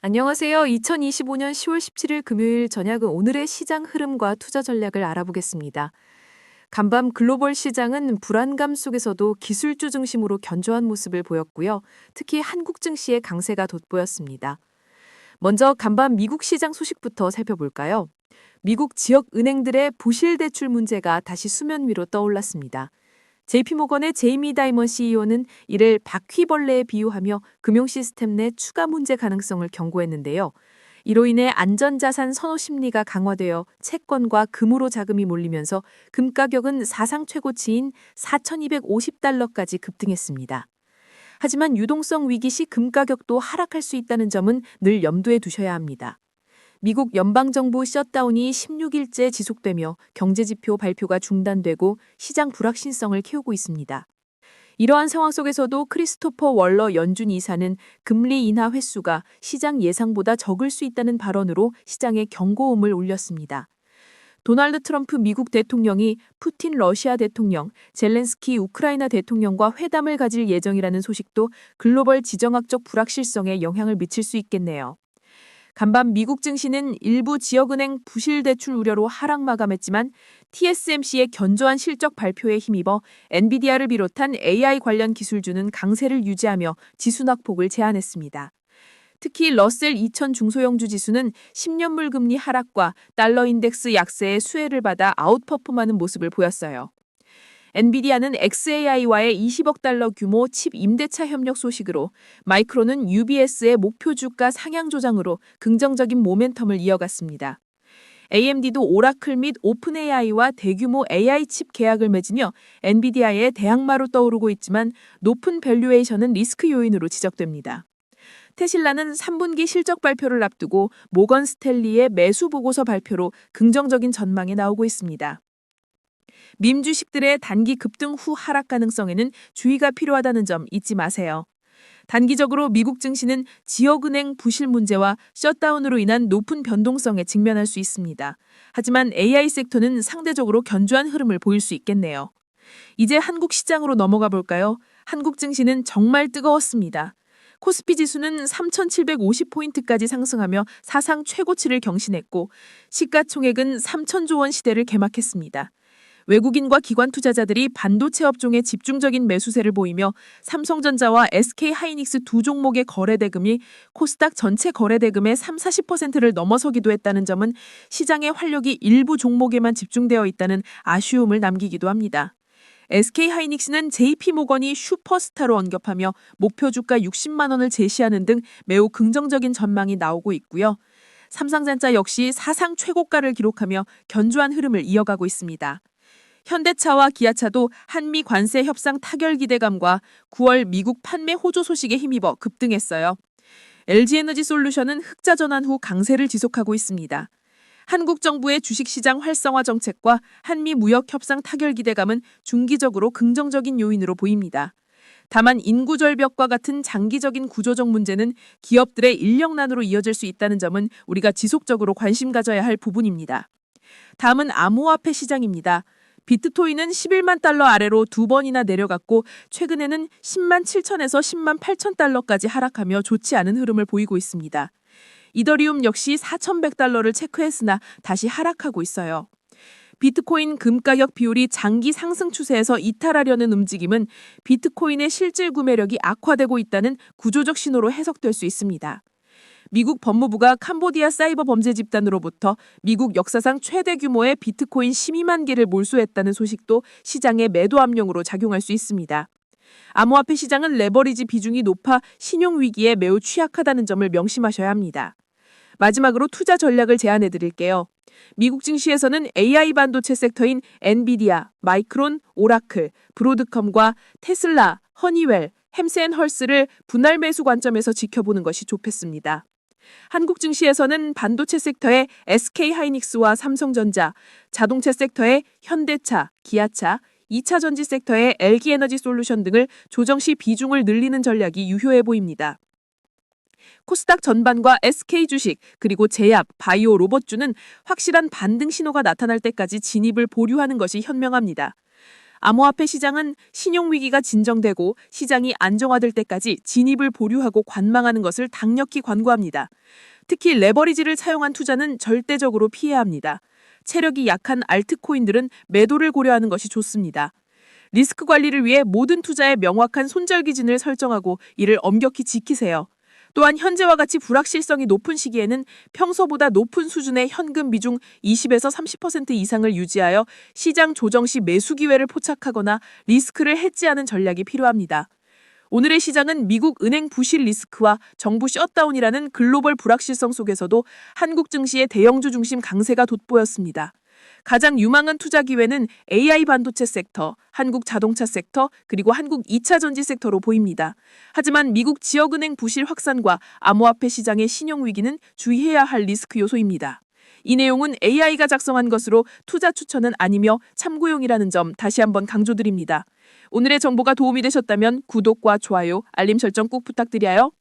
안녕하세요. 2025년 10월 17일 금요일 저녁은 오늘의 시장 흐름과 투자 전략을 알아보겠습니다. 간밤 글로벌 시장은 불안감 속에서도 기술주 중심으로 견조한 모습을 보였고요. 특히 한국 증시의 강세가 돋보였습니다. 먼저 간밤 미국 시장 소식부터 살펴볼까요? 미국 지역 은행들의 부실 대출 문제가 다시 수면 위로 떠올랐습니다. JP모건의 제이미 다이먼 CEO는 이를 바퀴벌레에 비유하며 금융 시스템 내 추가 문제 가능성을 경고했는데요. 이로 인해 안전자산 선호 심리가 강화되어 채권과 금으로 자금이 몰리면서 금 가격은 사상 최고치인 4,250달러까지 급등했습니다. 하지만 유동성 위기 시 금 가격도 하락할 수 있다는 점은 늘 염두에 두셔야 합니다. 미국 연방정부 셧다운이 16일째 지속되며 경제지표 발표가 중단되고 시장 불확실성을 키우고 있습니다. 이러한 상황 속에서도 크리스토퍼 월러 연준 이사는 금리 인하 횟수가 시장 예상보다 적을 수 있다는 발언으로 시장에 경고음을 울렸습니다. 도널드 트럼프 미국 대통령이 푸틴 러시아 대통령, 젤렌스키 우크라이나 대통령과 회담을 가질 예정이라는 소식도 글로벌 지정학적 불확실성에 영향을 미칠 수 있겠네요. 간밤 미국 증시는 일부 지역은행 부실 대출 우려로 하락 마감했지만 TSMC의 견조한 실적 발표에 힘입어 엔비디아를 비롯한 AI 관련 기술주는 강세를 유지하며 지수 낙폭을 제한했습니다. 특히 러셀 2000 중소형주 지수는 10년물 금리 하락과 달러 인덱스 약세의 수혜를 받아 아웃퍼폼하는 모습을 보였어요. 엔비디아는 xAI와의 20억 달러 규모 칩 임대차 협력 소식으로 마이크론은 UBS의 목표 주가 상향 조정으로 긍정적인 모멘텀을 이어갔습니다. AMD도 오라클 및 오픈AI와 대규모 AI 칩 계약을 맺으며 엔비디아의 대항마로 떠오르고 있지만 높은 밸류에이션은 리스크 요인으로 지적됩니다. 테슬라는 3분기 실적 발표를 앞두고 모건 스탠리의 매수 보고서 발표로 긍정적인 전망이 나오고 있습니다. 밈 주식들의 단기 급등 후 하락 가능성에는 주의가 필요하다는 점 잊지 마세요. 단기적으로 미국 증시는 지역은행 부실 문제와 셧다운으로 인한 높은 변동성에 직면할 수 있습니다. 하지만 AI 섹터는 상대적으로 견조한 흐름을 보일 수 있겠네요. 이제 한국 시장으로 넘어가 볼까요? 한국 증시는 정말 뜨거웠습니다. 코스피 지수는 3,750포인트까지 상승하며 사상 최고치를 경신했고 시가총액은 3,000조 원 시대를 개막했습니다. 외국인과 기관 투자자들이 반도체 업종에 집중적인 매수세를 보이며 삼성전자와 SK하이닉스 두 종목의 거래대금이 코스닥 전체 거래대금의 30-40%를 넘어서기도 했다는 점은 시장의 활력이 일부 종목에만 집중되어 있다는 아쉬움을 남기기도 합니다. SK하이닉스는 JP모건이 슈퍼스타로 언급하며 목표 주가 60만 원을 제시하는 등 매우 긍정적인 전망이 나오고 있고요. 삼성전자 역시 사상 최고가를 기록하며 견조한 흐름을 이어가고 있습니다. 현대차와 기아차도 한미 관세 협상 타결 기대감과 9월 미국 판매 호조 소식에 힘입어 급등했어요. LG에너지솔루션은 흑자 전환 후 강세를 지속하고 있습니다. 한국 정부의 주식시장 활성화 정책과 한미 무역 협상 타결 기대감은 중기적으로 긍정적인 요인으로 보입니다. 다만 인구 절벽과 같은 장기적인 구조적 문제는 기업들의 인력난으로 이어질 수 있다는 점은 우리가 지속적으로 관심 가져야 할 부분입니다. 다음은 암호화폐 시장입니다. 비트토이는 11만 달러 아래로 두 번이나 내려갔고 최근에는 10만 7천에서 10만 8천 달러까지 하락하며 좋지 않은 흐름을 보이고 있습니다. 이더리움 역시 4,100달러를 체크했으나 다시 하락하고 있어요. 비트코인 금가격 비율이 장기 상승 추세에서 이탈하려는 움직임은 비트코인의 실질 구매력이 악화되고 있다는 구조적 신호로 해석될 수 있습니다. 미국 법무부가 캄보디아 사이버 범죄 집단으로부터 미국 역사상 최대 규모의 비트코인 12만 개를 몰수했다는 소식도 시장의 매도 압력으로 작용할 수 있습니다. 암호화폐 시장은 레버리지 비중이 높아 신용 위기에 매우 취약하다는 점을 명심하셔야 합니다. 마지막으로 투자 전략을 제안해 드릴게요. 미국 증시에서는 AI 반도체 섹터인 엔비디아, 마이크론, 오라클, 브로드컴과 테슬라, 허니웰, 햄스앤헐스를 분할 매수 관점에서 지켜보는 것이 좋겠습니다. 한국 증시에서는 반도체 섹터의 SK하이닉스와 삼성전자, 자동차 섹터의 현대차, 기아차, 2차 전지 섹터의 LG에너지솔루션 등을 조정 시 비중을 늘리는 전략이 유효해 보입니다. 코스닥 전반과 SK 주식, 그리고 제약, 바이오 로봇주는 확실한 반등 신호가 나타날 때까지 진입을 보류하는 것이 현명합니다. 암호화폐 시장은 신용위기가 진정되고 시장이 안정화될 때까지 진입을 보류하고 관망하는 것을 강력히 권고합니다. 특히 레버리지를 사용한 투자는 절대적으로 피해야 합니다. 체력이 약한 알트코인들은 매도를 고려하는 것이 좋습니다. 리스크 관리를 위해 모든 투자에 명확한 손절 기준을 설정하고 이를 엄격히 지키세요. 또한 현재와 같이 불확실성이 높은 시기에는 평소보다 높은 수준의 현금 비중 20에서 30% 이상을 유지하여 시장 조정 시 매수 기회를 포착하거나 리스크를 해지하는 전략이 필요합니다. 오늘의 시장은 미국 은행 부실 리스크와 정부 셧다운이라는 글로벌 불확실성 속에서도 한국 증시의 대형주 중심 강세가 돋보였습니다. 가장 유망한 투자 기회는 AI 반도체 섹터, 한국 자동차 섹터, 그리고 한국 2차 전지 섹터로 보입니다. 하지만 미국 지역은행 부실 확산과 암호화폐 시장의 신용위기는 주의해야 할 리스크 요소입니다. 이 내용은 AI가 작성한 것으로 투자 추천은 아니며 참고용이라는 점 다시 한번 강조드립니다. 오늘의 정보가 도움이 되셨다면 구독과 좋아요, 알림 설정 꼭 부탁드려요.